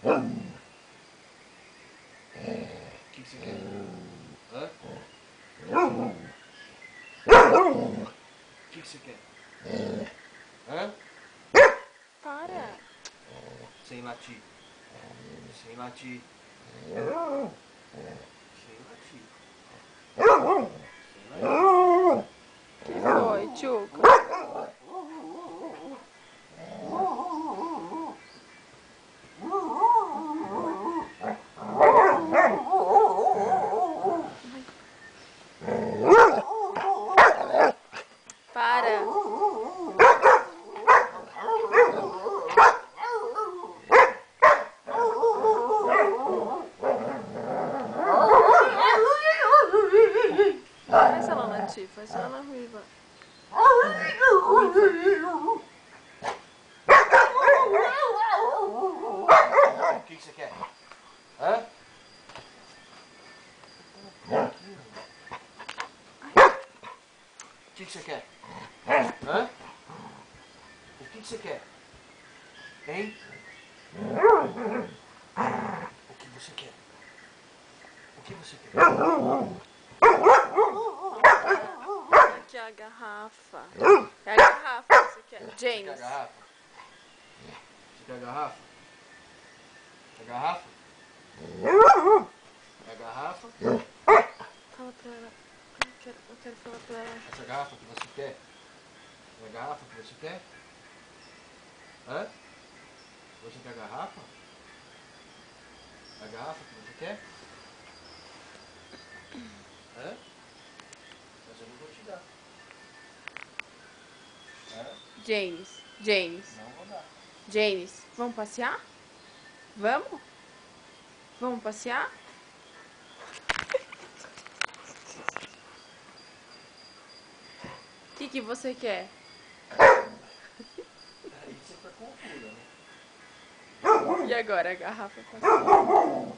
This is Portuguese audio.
O que você quer? Hã? O que você quer? Hã? Para. Sem latir. Sem latir. Sem latir. Sem latir. Que foi, Tchuca? Para. Faz ela latir, faz ela ruiva. O que você quer? Hã? O que você quer? Hã? O que você quer? Hein? O que você quer? O que você quer? Aqui a garrafa. É a garrafa que você quer. Você quer a James. garrafa? Você quer a garrafa? Quer a garrafa? É a garrafa? Fala pra ela. Eu quero falar pra ela. Essa garrafa que você quer? É a garrafa que você quer? Hã? Você quer a garrafa? A garrafa que você quer? Hã? Mas eu não vou te dar. Hã? James. James. Não vou dar. James. Vamos passear? Vamos? Vamos passear? O que você quer? Aí você foi confusa, né? E agora a garrafa passou.